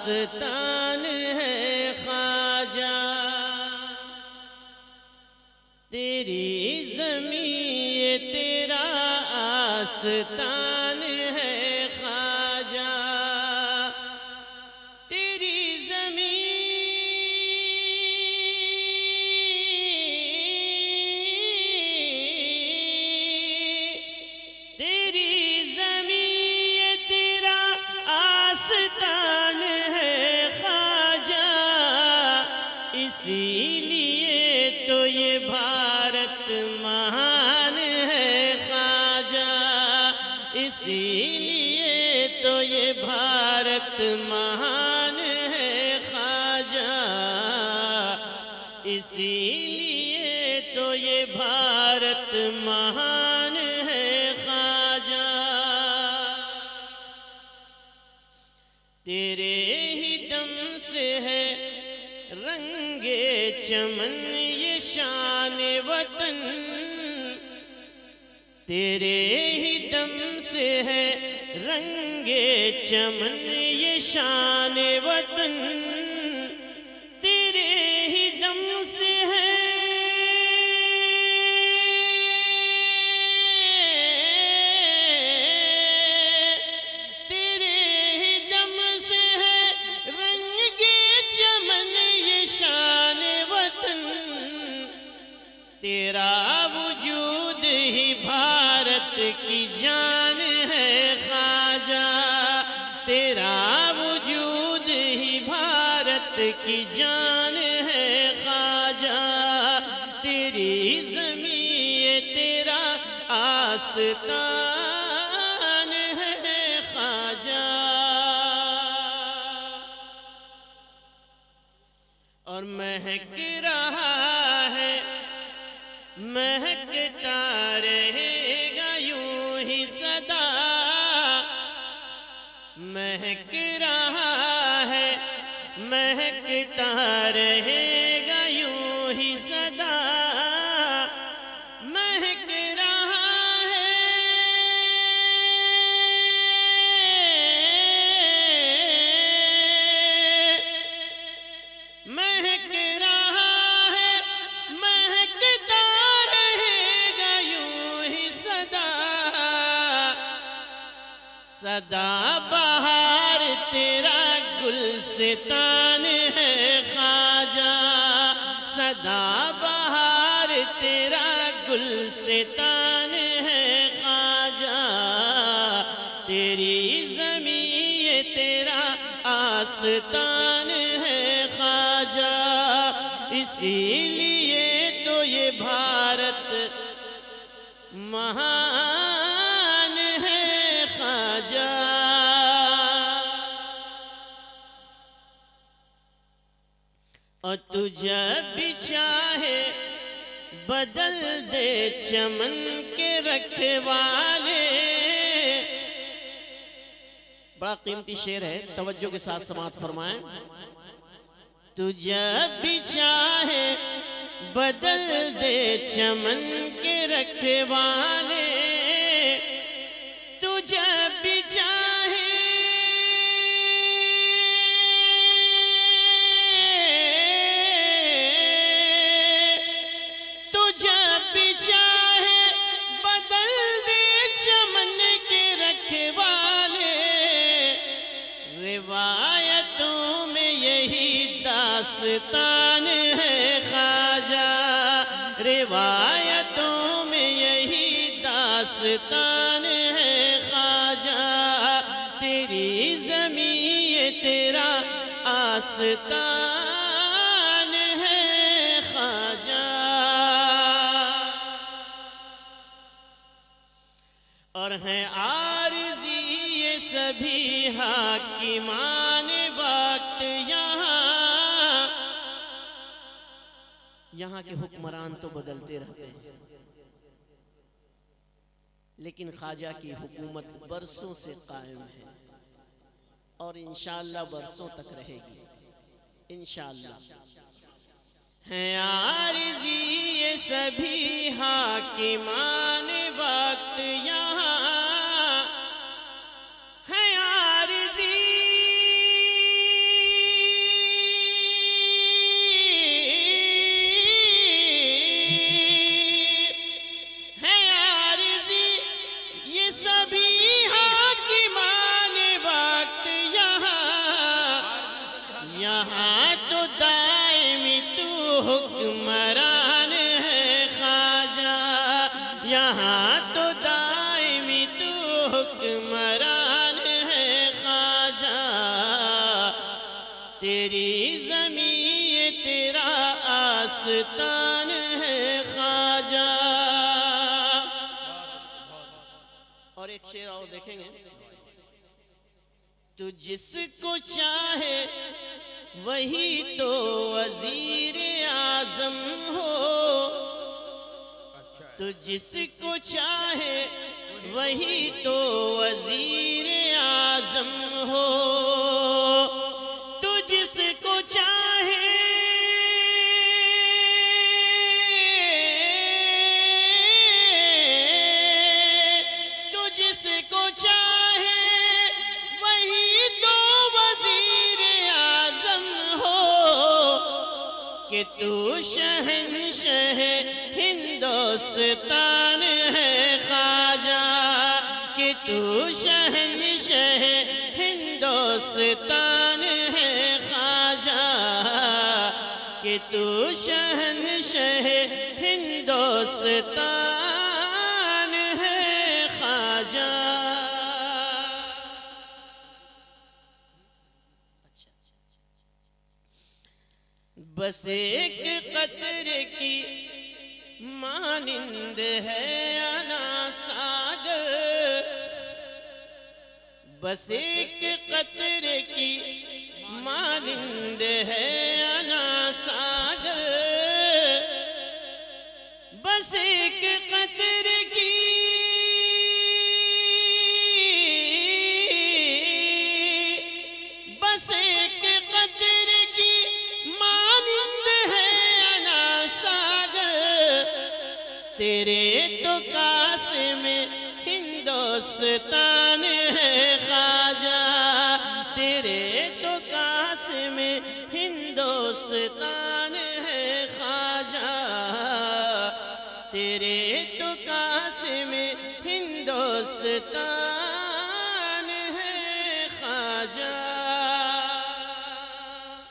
آستان ہے خواجہ، تیری زمین یہ تیرا آستان ہے خواجہ، تیری زمین یہ تیرا آستان ہے خواجہ، اسی لیے تو یہ بھارت مہان ہے خواجہ، اسی لیے تو یہ بھارت مہان ہے خواجہ، اسی لیے تو یہ بھارت مہان ہے خواجہ، تیرے ہی دم سے ہے رنگ چمن یہ شان وطن، تیرے ہی دم سے ہے رنگ چمن یہ شان وطن، تیرے ہی دم سے ہے تیرا وجود ہی بھارت کی جان ہے خواجہ، تیرا وجود ہی بھارت کی جان ہے خواجہ، تیری زمین یہ تیرا آستان ہے خواجہ، اور مہک رہا ہے مہکتا رہے گا یوں ہی سدا، مہک رہا ہے مہکتا رہے گا یوں ہی سدا، مہک رہا ہے مہک رہا سدا بہار تیرا گلستان ہے خواجہ، سدا بہار تیرا گلستان ہے خواجہ، تیری زمین یہ تیرا آستان ہے خواجہ، اسی لیے تو یہ بھارت مہان ہے خواجہ، اور تو جب بھی چاہے بدل دے چمن کے رکھوالے، بڑا قیمتی شعر ہے، توجہ کے ساتھ سماعت فرمائیں، تو جب بھی چاہے بدل دے چمن کے رکھوالے، تو جب بھی چاہے تو جب بھی چاہے بدل دے چمن کے رکھوالے، روایتوں میں یہی داستان ہے خواجہ، روایتوں میں یہی داستان ہے خواجہ، تیری زمین یہ تیرا آستان ہے خواجہ، اور ہیں عارضی یہ سبھی حاکمان وقت یہاں کے حکمران تو بدلتے رہتے ہیں، لیکن خواجہ کی حکومت برسوں سے قائم ہے اور انشاءاللہ برسوں تک رہے گی انشاءاللہ۔ ہیں عارضی یہ سبھی حاکمان وقت یہاں، ہیں عارضی تیری زمین تیرا آستان ہے خواجہ. اور ایک شعر اور دیکھیں گے. تو جس کو چاہے وہی تو وزیر اعظم ہو. تو جس کو چاہے وہی تو وزیر اعظم ہو. تو جس کو چاہے تو جس کو چاہے وہی تو وزیر اعظم ہو. کہ تو شہنشاہ ہندوستان ہے خواجہ. کہ تو شہنشاہ ہندوستان ہے خواجہ. کہ تو شہنشاہ ہندوستان ہے خواجہ. بس ایک قطرے کی مانند ہے انا ساگر. بس ایک قطرے کی مانند ہے انا ساگر. بس ایک قطرے کی بس ایک قطرے کی مانند ہے انا ساگر. تیرے تو قاسم ہندوستان ہے خواجہ. تیرے تو قاسم ہندوستان ہے خواجہ. تیرے تو قاسم ہندوستان